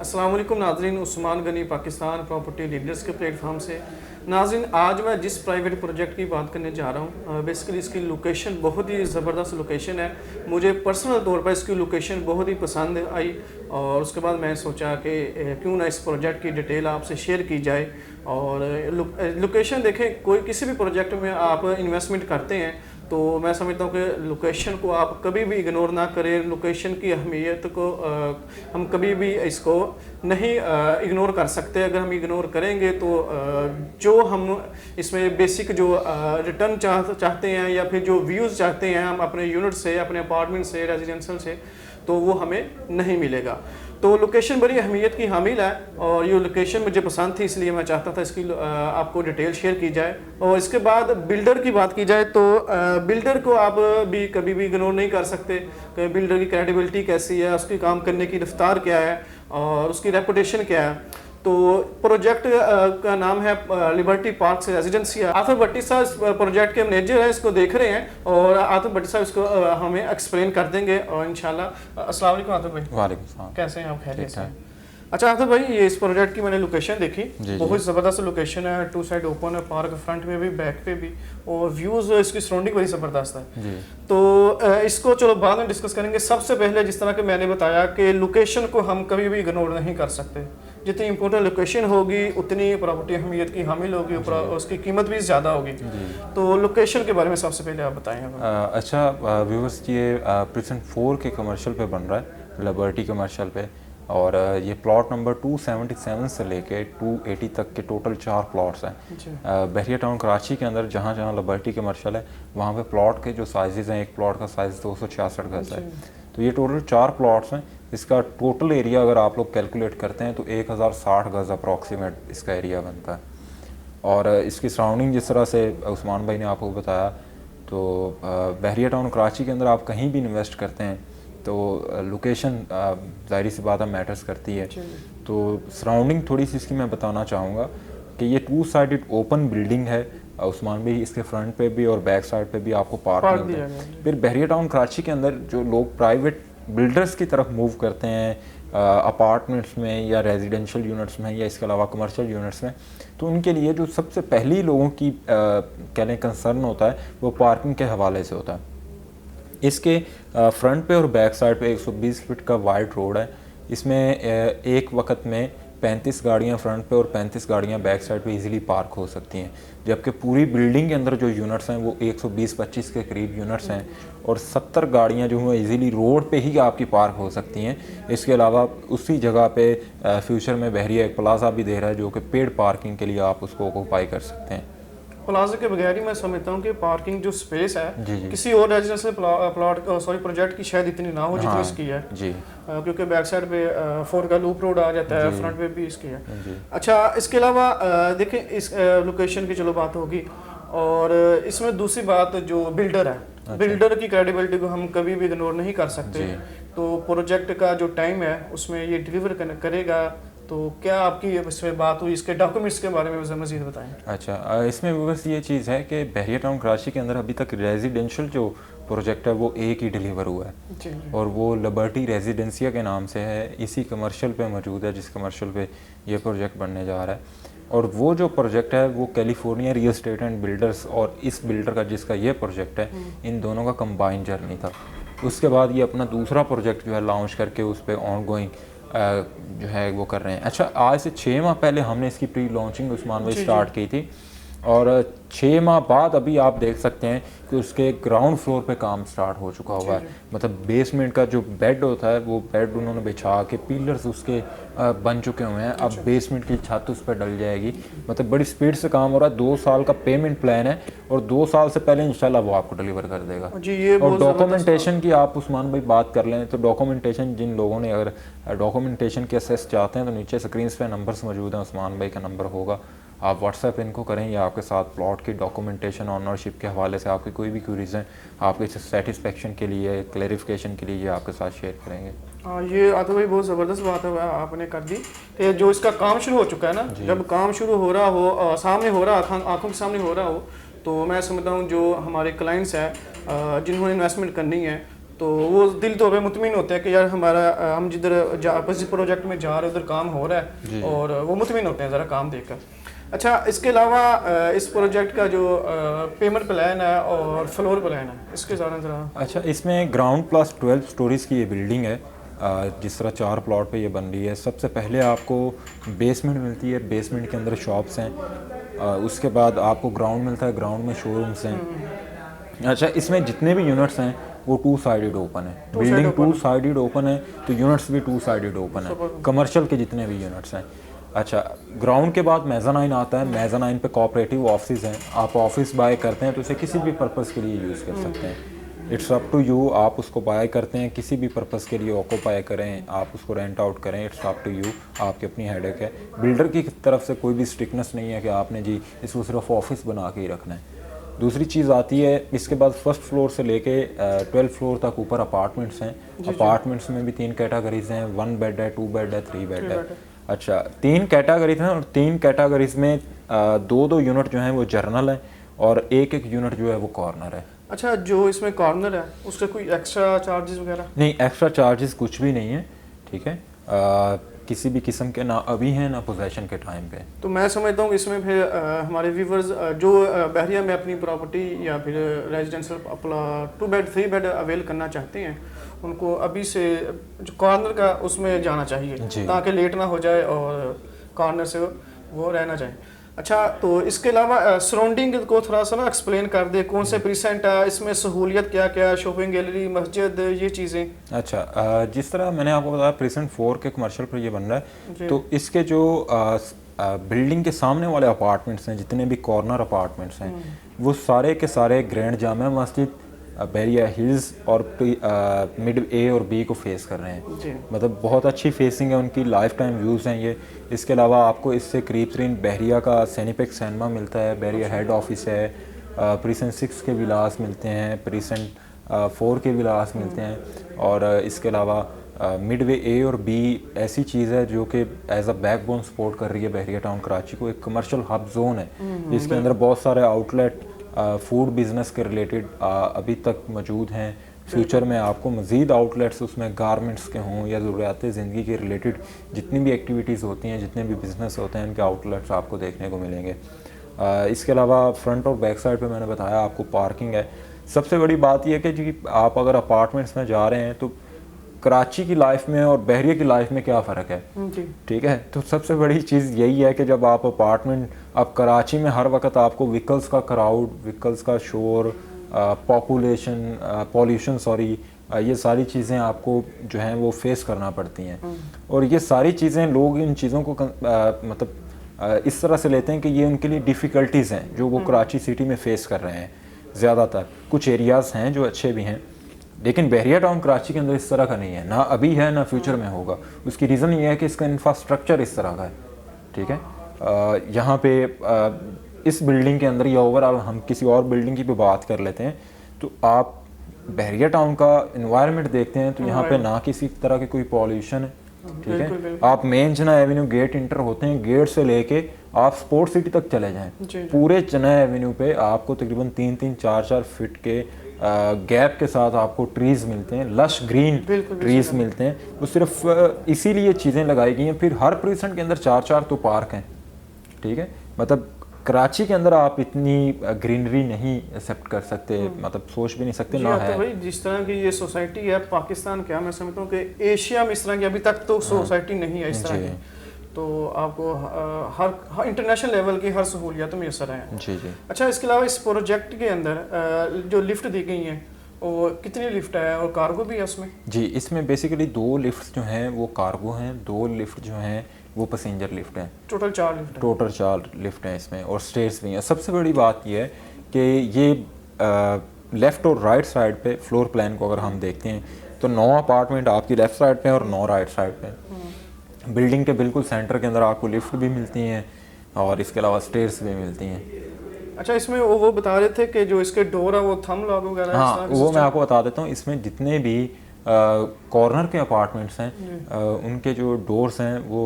अस्सलाम वालेकुम नाज़रीन, उस्मान गनी पाकिस्तान प्रॉपर्टी लीडर्स के प्लेटफॉर्म से। नाज़रीन, आज मैं जिस प्राइवेट प्रोजेक्ट की बात करने जा रहा हूँ, बेसिकली इसकी लोकेशन बहुत ही ज़बरदस्त लोकेशन है। मुझे पर्सनल तौर पर इसकी लोकेशन बहुत ही पसंद आई और उसके बाद मैं सोचा कि क्यों ना इस प्रोजेक्ट की डिटेल आपसे शेयर की जाए। और लोकेशन देखें, कोई किसी भी प्रोजेक्ट में आप इन्वेस्टमेंट करते हैं तो मैं समझता हूँ कि लोकेशन को आप कभी भी इग्नोर ना करें। लोकेशन की अहमियत को हम कभी भी इसको नहीं इग्नोर कर सकते। अगर हम इग्नोर करेंगे तो जो हम इसमें बेसिक जो रिटर्न चाहते हैं या फिर जो व्यूज़ चाहते हैं हम अपने यूनिट से, अपने अपार्टमेंट से, रेजिडेंशियल से, तो वो हमें नहीं मिलेगा। तो लोकेशन बड़ी अहमियत की हामिल है और ये लोकेशन मुझे पसंद थी, इसलिए मैं चाहता था इसकी आपको डिटेल शेयर की जाए। और इसके बाद बिल्डर की बात की जाए तो बिल्डर को आप भी कभी भी इग्नोर नहीं कर सकते कि बिल्डर की क्रेडिबिलिटी कैसी है, उसकी काम करने की रफ्तार क्या है और उसकी रेपुटेशन क्या है। तो प्रोजेक्ट का नाम है लिबर्टी पार्क रेजिडेंसी। आतिफ भट्टी साहब इस प्रोजेक्ट के मैनेजर हैं, इसको देख रहे हैं और आतिफ भट्टी साहब इसको हमें एक्सप्लेन कर देंगे और इंशाल्लाह। अस्सलाम वालेकुम आतिफ भाई। वालेकुम सलाम। कैसे हैं आप? खैरियत से? अच्छा आतिफ भाई, ये इस प्रोजेक्ट की मैंने लोकेशन देखी, बहुत ज़बरदस्त लोकेशन है। टू साइड ओपन है, पार्क फ्रंट में भी, बैक पे भी, और व्यूज़ इसकी सराउंडिंग बड़ी ज़बरदस्त है जी। तो इसको चलो बाद में डिस्कस करेंगे। सबसे पहले जिस तरह के मैंने बताया कि लोकेशन को हम कभी भी इग्नोर नहीं कर सकते। जितनी इंपॉर्टेंट लोकेशन होगी उतनी प्रॉपर्टी अहमियत की हामिल होगी, उसकी कीमत भी ज़्यादा होगी। तो लोकेशन के बारे में सबसे पहले आप बताएं। अच्छा व्यूअर्स, ये प्रेजेंट 4 के कमर्शियल पे बन रहा है, लिबर्टी कमर्शियल पे। और ये प्लॉट नंबर 277 से लेके 280 तक के टोटल 4 प्लॉट्स हैं बहरिया टाउन कराची के अंदर। जहाँ जहाँ लिबर्टी कमर्शियल है वहाँ पे प्लॉट के जो साइजेस हैं, एक प्लॉट का साइज़ 266 गज है। तो ये टोटल 4 प्लॉट्स हैं। इसका टोटल एरिया अगर आप लोग कैलकुलेट करते हैं तो 1060 गज अप्रॉक्सीमेट इसका एरिया बनता है। और इसकी सराउंडिंग जिस तरह से उस्मान भाई ने आपको बताया, तो बहरिया टाउन कराची के अंदर आप कहीं भी इन्वेस्ट करते हैं तो लोकेशन ज़ाहिर सी बात है मैटर्स करती है। तो सराउंडिंग थोड़ी सी इसकी मैं बताना चाहूँगा कि ये 2 साइडेड ओपन बिल्डिंग है। उस्मान भाई, इसके फ्रंट पे भी और बैक साइड पे भी आपको पार्क मिलता है। फिर बहरिया टाउन कराची के अंदर जो लोग प्राइवेट बिल्डर्स की तरफ मूव करते हैं अपार्टमेंट्स में या रेजिडेंशियल यूनिट्स में या इसके अलावा कमर्शियल यूनिट्स में, तो उनके लिए जो सबसे पहली लोगों की कह लें कंसर्न होता है वो पार्किंग के हवाले से होता है। इसके फ्रंट पे और बैक साइड पे 120 फीट का वाइड रोड है। इसमें एक वक्त में 35 गाड़ियाँ फ्रंट पे और 35 गाड़ियाँ बैक साइड पे इजीली पार्क हो सकती हैं। जबकि पूरी बिल्डिंग के अंदर जो यूनिट्स हैं वो 120-25 के करीब यूनिट्स हैं और 70 गाड़ियाँ जो हैं इजीली रोड पे ही आपकी पार्क हो सकती हैं। इसके अलावा उसी जगह पे फ्यूचर में बहरिया एक प्लाजा भी दे रहा है जो कि पेड पार्किंग के लिए आप उसको ऑक्यूपाई कर सकते हैं। प्लाजा के बगैर ही मैं समझता हूँ कि पार्किंग जो स्पेस है किसी और रेजिडेंशियल प्रोजेक्ट की शायद इतनी ना हो जितनी इसकी है जी। क्योंकि बैक साइड पे 4 का लूप रोड आ जाता है, फ्रंट पे भी इसकी है। अच्छा, इसके अलावा देखें इस लोकेशन की चलो बात होगी, और इसमें दूसरी बात जो बिल्डर है, बिल्डर की क्रेडिबिलिटी को हम कभी भी इग्नोर नहीं कर सकते। तो प्रोजेक्ट का जो टाइम है उसमें ये डिलीवर करेगा। तो क्या आपकी इसमें बात हुई, इसके डॉक्यूमेंट्स के बारे में मज़ीद बताएं। अच्छा, इसमें बस ये चीज़ है कि बहरिया टाउन कराची के अंदर अभी तक रेजिडेंशियल जो प्रोजेक्ट है वो एक ही डिलीवर हुआ है और वो लिबर्टी रेजिडेंसिया के नाम से है। इसी कमर्शियल पे मौजूद है जिस कमर्शियल पे ये प्रोजेक्ट बनने जा रहा है। और वो जो प्रोजेक्ट है वो California real estate and builders और इस बिल्डर का जिसका ये प्रोजेक्ट है, इन दोनों का कंबाइंड जर्नी था। उसके बाद ये अपना दूसरा प्रोजेक्ट जो है लॉन्च करके उस पर ऑन गोइंग जो है वो कर रहे हैं। अच्छा, आज से 6 माह पहले हमने इसकी प्री लॉन्चिंग उस्मान भाई स्टार्ट की थी और 6 माह बाद अभी आप देख सकते हैं कि उसके ग्राउंड फ्लोर पे काम स्टार्ट हो चुका हुआ है। मतलब बेसमेंट का जो बेड होता है वो बेड उन्होंने बिछा के पिलर्स उसके बन चुके हुए हैं। अब बेसमेंट की छत उस पर डल जाएगी। मतलब बड़ी स्पीड से काम हो रहा है। 2 साल का पेमेंट प्लान है और 2 साल से पहले इंशाल्लाह वो आपको डिलीवर कर देगा जी। ये और डॉक्यूमेंटेशन की आप उस्मान भाई बात कर लें तो डॉक्यूमेंटेशन जिन लोगों ने अगर डॉक्यूमेंटेशन के असेस चाहते हैं तो नीचे स्क्रीन पे नंबर्स मौजूद हैं, उस्मान भाई का नंबर होगा, आप व्हाट्सएप इनको करें या आपके साथ प्लॉट की डॉक्यूमेंटेशन ऑनरशिप के हवाले से आपकी कोई भी क्वेरीज हैं आपके सेटिस्फेक्शन के लिए, क्लैरिफिकेशन के लिए ये आपके साथ शेयर करेंगे। हाँ, ये आतिफ भाई बहुत ज़बरदस्त बात है आपने कर दी कि जो इसका काम शुरू हो चुका है ना, जब काम शुरू हो रहा हो, सामने हो रहा, आँखों के सामने हो रहा हो, तो मैं समझता हूँ जो हमारे क्लाइंट्स हैं जिन्होंने इन्वेस्टमेंट करनी है तो वो दिल तौर पे मुतमिन होते हैं कि यार हमारा हम जिधर जिस प्रोजेक्ट में जा रहे हैं उधर काम हो रहा है, और वो मुतमिन होते हैं ज़रा काम देखकर। अच्छा, इसके अलावा इस प्रोजेक्ट का जो पेमेंट प्लान है और फ्लोर प्लान है, इसके ज़रा। अच्छा, इसमें ग्राउंड प्लस 12 स्टोरीज़ की ये बिल्डिंग है। जिस तरह 4 प्लॉट पे ये बन रही है, सबसे पहले आपको बेसमेंट मिलती है, बेसमेंट के अंदर शॉप्स हैं, उसके बाद आपको ग्राउंड मिलता है, ग्राउंड में शोरूम्स हैं। अच्छा, इसमें जितने भी यूनिट्स हैं वो 2 साइडेड ओपन है, बिल्डिंग 2 साइडेड ओपन है, तो यूनिट्स भी 2 साइडेड ओपन है, कमर्शियल के जितने भी यूनिट्स हैं। अच्छा, ग्राउंड के बाद मेज़ानाइन आता है, मेज़ानाइन पे कोऑपरेटिव ऑफिस हैं, आप ऑफिस बाय करते हैं तो उसे किसी भी पर्पज़ के लिए यूज़ कर सकते हैं, इट्स अप टू यू। आप उसको बाय करते हैं किसी भी पर्पज़ के लिए, ऑक्यूपाई करें, आप उसको रेंट आउट करें, इट्स अप टू यू, आपकी अपनी हेडेक है। बिल्डर की तरफ से कोई भी स्ट्रिक्टनेस नहीं है कि आपने जी इसको सिर्फ ऑफिस बना के ही रखना है। दूसरी चीज़ आती है इसके बाद फर्स्ट फ्लोर से लेके 12 फ्लोर तक ऊपर अपार्टमेंट्स हैं। अपार्टमेंट्स में भी 3 कैटेगरीज हैं, 1 बेड है, 2 बेड है, 3 बेड है। अच्छा, 3 कैटेगरीज हैं और 3 कैटेगरीज में 2-2 यूनिट जो हैं वो जर्नल है और एक यूनिट जो है वो कॉर्नर है। अच्छा, जो इसमें कॉर्नर है उसका कोई एक्स्ट्रा चार्जेस वगैरह? नहीं, एक्स्ट्रा चार्जेस कुछ भी नहीं है, ठीक है, किसी भी किस्म के ना अभी हैं ना पोजेशन के टाइम पे। तो मैं समझता हूँ इसमें फिर हमारे व्यूवर्स जो बहरिया में अपनी प्रॉपर्टी या फिर रेजिडेंशियल अपना 2 बेड 3 बेड अवेल करना चाहते हैं, उनको अभी से जो कॉर्नर का उसमें जाना चाहिए ताकि लेट ना हो जाए और कॉर्नर से वो रहना चाहिए। अच्छा, तो इसके अलावा सराउंडिंग को थोड़ा सा ना एक्सप्लेन कर दे, कौन से प्रीसेंट है, इसमें सहूलियत क्या क्या, शॉपिंग गैलरी, मस्जिद, ये चीज़ें। अच्छा, जिस तरह मैंने आपको बताया प्रीसेंट 4 के कमर्शियल पर ये बन रहा है, तो इसके जो बिल्डिंग के सामने वाले अपार्टमेंट्स हैं, जितने भी कॉर्नर अपार्टमेंट्स हैं, वो सारे के सारे ग्रैंड जामा मस्जिद, बहरिया हिल्स और मिड ए और बी को फेस कर रहे हैं। मतलब बहुत अच्छी फेसिंग है उनकी, लाइफ टाइम व्यूज़ हैं ये। इसके अलावा आपको इससे करीब तरीन बहरिया का सैनिपेक्स सिनेमा मिलता है, बहरिया हेड ऑफिस है, प्रीसेंट 6 के विलास मिलते हैं, प्रीसेंट 4 के विलास मिलते हैं, और इसके अलावा मिडवे ए और बी ऐसी चीज़ है जो कि एज अ बैकबोन सपोर्ट कर रही है बहरिया टाउन कराची को। एक कमर्शियल हब जोन है जिसके अंदर बहुत सारे आउटलेट फूड बिज़नेस के रिलेटेड अभी तक मौजूद हैं। फ्यूचर में आपको मज़ीद आउटलेट्स उसमें गारमेंट्स के हों या ज़रूरियात ज़िंदगी के रिलेटेड जितनी भी एक्टिविटीज़ होती हैं, जितने भी बिज़नेस होते हैं, उनके आउटलेट्स आपको देखने को मिलेंगे। इसके अलावा फ्रंट और बैक साइड पे मैंने बताया आपको पार्किंग है। सबसे बड़ी बात यह है कि जी आप अगर अपार्टमेंट्स में जा रहे हैं तो कराची की लाइफ में और बहरिया की लाइफ में क्या फ़र्क है, ठीक है। तो सबसे बड़ी चीज़ यही है कि जब आप अपार्टमेंट, अब कराची में हर वक्त आपको व्हीकल्स का क्राउड, व्हीकल्स का शोर, पॉपुलेशन, पॉल्यूशन, ये सारी चीज़ें आपको जो हैं वो फेस करना पड़ती हैं। और ये सारी चीज़ें लोग इन चीज़ों को मतलब इस तरह से लेते हैं कि ये उनके लिए डिफ़िकल्टीज़ हैं जो वो कराची सिटी में फ़ेस कर रहे हैं। ज़्यादातर कुछ एरियाज़ हैं जो अच्छे भी हैं, लेकिन बहरिया टाउन कराची के अंदर इस तरह का नहीं है, ना अभी है ना फ्यूचर में होगा। उसकी रीज़न ये है कि इसका इंफ्रास्ट्रक्चर इस तरह का है, ठीक है। यहाँ पे इस बिल्डिंग के अंदर या ओवरऑल हम किसी और बिल्डिंग की भी बात कर लेते हैं तो आप बहरिया टाउन का इन्वायरमेंट देखते हैं तो यहाँ पे ना किसी तरह के कोई पॉल्यूशन है, ठीक है। आप मेन जना एवेन्यू गेट इंटर होते हैं, गेट से लेके आप स्पोर्ट्स सिटी तक चले जाएं, पूरे जना एवेन्यू पे आपको तकरीबन 3-3, 4-4 फीट के गैप के साथ आपको ट्रीज़ मिलते हैं, लश ग्रीन ट्रीज़ मिलते हैं। वो सिर्फ इसीलिए चीज़ें लगाई गई हैं। फिर हर प्रीसेंट के अंदर 4-4 तो पार्क हैं, ठीक है। मतलब कराची के अंदर आप इतनी ग्रीनरी नहीं एक्सेप्ट कर सकते, मतलब सोच भी नहीं सकते ना है। तो भाई जिस तरह की ये सोसाइटी है पाकिस्तान, क्या मैं समझता हूँ कि एशिया में इस तरह की अभी तक तो सोसाइटी नहीं है इस तरह की, तो आपको हर इंटरनेशनल लेवल की हर सहूलियत मैसर है। जी जी। अच्छा, इसके अलावा इस प्रोजेक्ट के अंदर जो लिफ्ट दी गई हैं वो कितनी लिफ्ट है और कार्गो भी है उसमें? जी, इसमें बेसिकली 2 लिफ्ट जो हैं वो कार्गो हैं, 2 लिफ्ट जो हैं वो पैसेंजर लिफ्ट हैं। टोटल 4 लिफ्ट है। टोटल 4 लिफ्ट हैं इसमें, और स्टेयर्स भी हैं। सबसे बड़ी बात यह है कि ये लेफ़्ट और राइट साइड पे फ्लोर प्लान को अगर हम देखते हैं तो 9 अपार्टमेंट आपकी लेफ़्ट साइड पे और 9 राइट साइड पे। बिल्डिंग के बिल्कुल सेंटर के अंदर आपको लिफ्ट भी मिलती हैं और इसके अलावा स्टेयर्स भी मिलती हैं। अच्छा, इसमें वो बता रहे थे कि जो इसके डोर है वो थंब लॉक वगैरह, हाँ वो मैं आपको बता देता हूँ। इसमें जितने भी कॉर्नर के अपार्टमेंट्स हैं उनके जो डोर्स हैं वो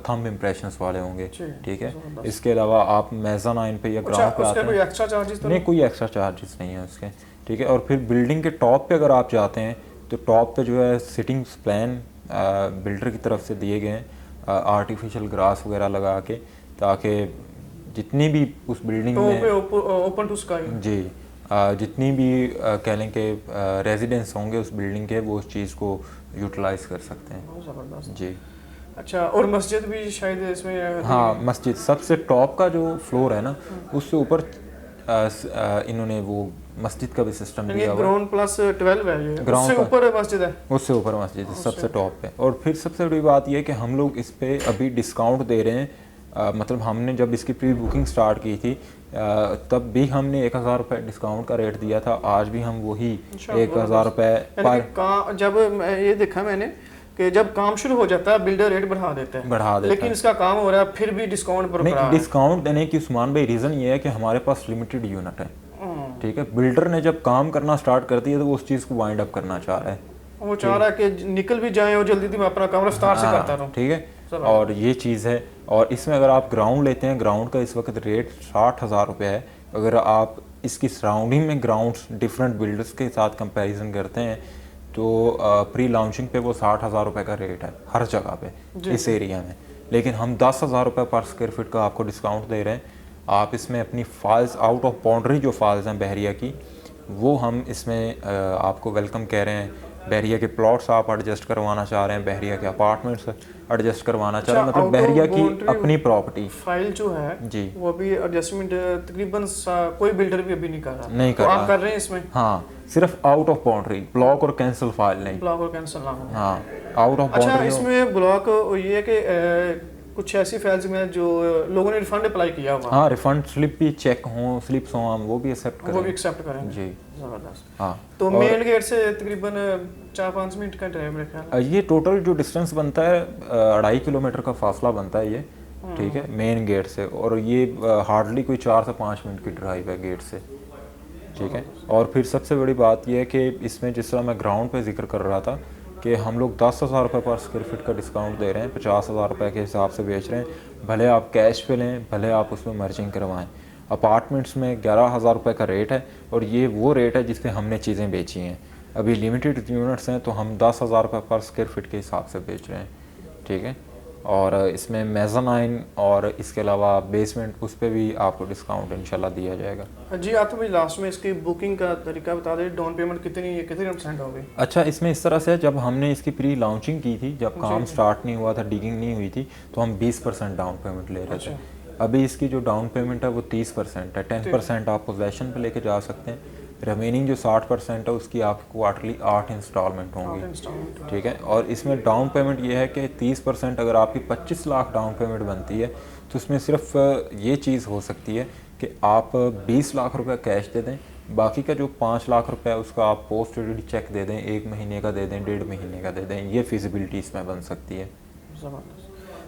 थंब इम्प्रेशंस वाले होंगे, ठीक है। इसके अलावा आप मेज़ानाइन पे या ग्राउंड पे आते हैं, एक्स्ट्रा चार्जेस तो नहीं, कोई एक्स्ट्रा चार्जेस नहीं है उसके, ठीक है। और फिर बिल्डिंग के टॉप पे अगर आप जाते हैं तो टॉप पे जो है सिटिंग्स प्लान बिल्डर की तरफ से दिए गए हैं, आर्टिफिशियल ग्रास वगैरह लगा के, ताकि जितनी भी उस बिल्डिंग में ओपन टू स्काई जी जितनी भी कह लें कि रेजिडेंस होंगे उस बिल्डिंग के, वो उस चीज़ को यूटिलाइज कर सकते हैं। बहुत ज़बरदस्त जी। अच्छा, और मस्जिद भी शायद इसमें हाँ, मस्जिद सबसे टॉप का जो फ्लोर है ना, उससे ऊपर इन्होंने वो मस्जिद का भी सिस्टम दिया हुआ है। ग्राउंड प्लस 12 है ये, ग्राउंड उससे ऊपर मस्जिद है, उससे ऊपर मस्जिद है सबसे टॉप पे। और फिर सबसे बड़ी बात यह है कि हम लोग इस पे अभी डिस्काउंट दे रहे हैं। मतलब हमने जब इसकी प्री बुकिंग स्टार्ट की थी तब भी हमने 1000 रुपये डिस्काउंट का रेट दिया था, आज भी हम वही 1000 रुपये पर। जब ये देखा मैंने कि जब काम शुरू हो जाता है बिल्डर रेट बढ़ा देता है, लेकिन इसका काम हो रहा है फिर भी डिस्काउंट पर नहीं। डिस्काउंट देने की उस्मान भाई रीज़न ये है कि हमारे पास लिमिटेड यूनिट है, ठीक है। बिल्डर ने जब काम करना स्टार्ट कर दिया तो वो उस चीज़ को वाइंड अप करना चाह रहा है, वो चाह रहा है कि निकल भी जाए और जल्दी मैं अपना काम रफ्तार से करता रहूं, ठीक है। और ये चीज़ है। और इसमें अगर आप ग्राउंड लेते हैं, ग्राउंड का इस वक्त रेट 60,000 रुपये है। अगर आप इसकी सराउंडिंग में ग्राउंड्स डिफरेंट बिल्डर्स के साथ कंपैरिजन करते हैं तो प्री लॉन्चिंग पे वो 60,000 रुपये का रेट है हर जगह पे इस एरिया में। लेकिन हम 10,000 रुपये पर स्क्वायर फीट का आपको डिस्काउंट दे रहे हैं। आप इसमें अपनी फाइल्स आउट ऑफ बाउंड्री जो फाइल्स हैं बहरिया की, वो हम इसमें आपको वेलकम कह रहे हैं। बहरिया के प्लॉट्स आप एडजस्ट करवाना चाह रहे हैं, बहरिया के अपार्टमेंट्स एडजस्ट करवाना चाह रहे हैं, मतलब बहरिया की अपनी प्रॉपर्टी फाइल जो है जी, वो भी एडजस्टमेंट तकरीबन कोई बिल्डर भी अभी नहीं कर रहा, नहीं कर रहा। आप कर रहे हैं इसमें? हाँ, सिर्फ आउट ऑफ बाउंड्री, ब्लॉक और कैंसिल फाइल नहीं, ब्लॉक और कैंसिल ना हो। हाँ, आउट ऑफ बाउंड्री। अच्छा, इसमें ब्लॉक ये है कि कुछ ऐसी फाइल्स में जो लोगों ने रिफंड अप्लाई किया हुआ, हाँ, रिफंड स्लिप भी चेक हों, स्लिप्स हों, हम वो भी एक्सेप्ट करें, वो भी एक्सेप्ट करें जी। ज़बरदस्त। हाँ, तो मेन गेट से तकरीबन 4-5 मिनट का ड्राइव मेरे ख्याल। ये टोटल जो डिस्टेंस बनता है 2.5 किलोमीटर का फासला बनता है ये, ठीक है, मेन गेट से। और ये हार्डली कोई 4 से 5 मिनट की ड्राइव है गेट से, ठीक है। और फिर सबसे बड़ी बात यह है कि इसमें जिस तरह मैं ग्राउंड पे जिक्र कर रहा था कि हम लोग 10,000 रुपये पर स्क्वायर फीट का डिस्काउंट दे रहे हैं, 50,000 रुपये के हिसाब से बेच रहे हैं। भले आप कैश पे लें, भले आप उसमें मर्जिंग करवाएं। अपार्टमेंट्स में 11,000 रुपये का रेट है और ये वो रेट है जिस पे हमने चीज़ें बेची हैं। अभी लिमिटेड यूनिट्स हैं तो हम 10,000 रुपये पर स्क्वायर फीट के हिसाब से बेच रहे हैं, ठीक है। और इसमें मेज़ानाइन और इसके अलावा बेसमेंट, उस पर भी आपको डिस्काउंट इंशाल्लाह दिया जाएगा। जी, आप तो भाई लास्ट में इसकी बुकिंग का तरीका बता दें, डाउन पेमेंट कितनी % होगी? अच्छा, इसमें इस तरह से जब हमने इसकी प्री लॉन्चिंग की थी, जब काम स्टार्ट नहीं हुआ था, डिगिंग नहीं हुई थी, तो हम 20% डाउन पेमेंट ले रहे थे। अभी इसकी जो डाउन पेमेंट है वो 30% है। 10% आप पोजेसन पे लेके जा सकते हैं। रिमेनिंग जो 60% है उसकी आपको क्वार्टरली 8 इंस्टॉलमेंट होंगी, ठीक है। और इसमें डाउन पेमेंट ये है कि 30% अगर आपकी 25 लाख डाउन पेमेंट बनती है तो उसमें सिर्फ ये चीज़ हो सकती है कि आप 20 लाख रुपए कैश दे दें, बाकी का जो 5 लाख रुपए है उसका आप पोस्ट डेटेड चेक दे दें, 1 महीने का दे दें, 1.5 महीने का दे दें। ये फिजिबिलिटी इसमें बन सकती है।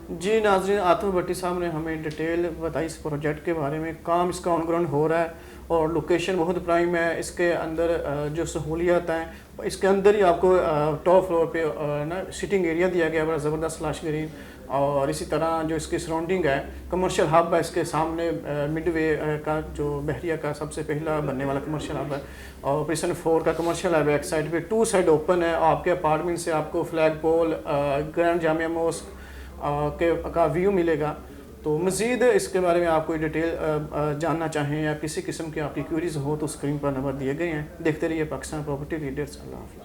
जी नाज़रीन, आतिफ भट्टी साहब ने हमें डिटेल बताई इस प्रोजेक्ट के बारे में। काम इसका ऑन ग्राउंड हो रहा है और लोकेशन बहुत प्राइम है। इसके अंदर जो सहूलियात हैं, इसके अंदर ही आपको टॉप फ्लोर पे ना सिटिंग एरिया दिया गया, बड़ा ज़बरदस्त लश ग्रीन। और इसी तरह जो इसकी सराउंडिंग है, कमर्शियल हब है इसके सामने, मिडवे का जो बहरिया का सबसे पहला बनने वाला कमर्शियल हब है। और प्रिसन 4 का कमर्शियल हब है, एक साइड पे 2 साइड ओपन है। आपके अपार्टमेंट से आपको फ्लैग पोल, ग्रैंड जामिया मॉस्क का व्यू मिलेगा। तो मज़ीद इसके बारे में आप कोई डिटेल जानना चाहें या किसी किस्म की आपकी क्वेरीज हो तो स्क्रीन पर नंबर दिए गए हैं। देखते रहिए पाकिस्तान प्रॉपर्टी लीडर्स। अल्लाह हाफ़िज़।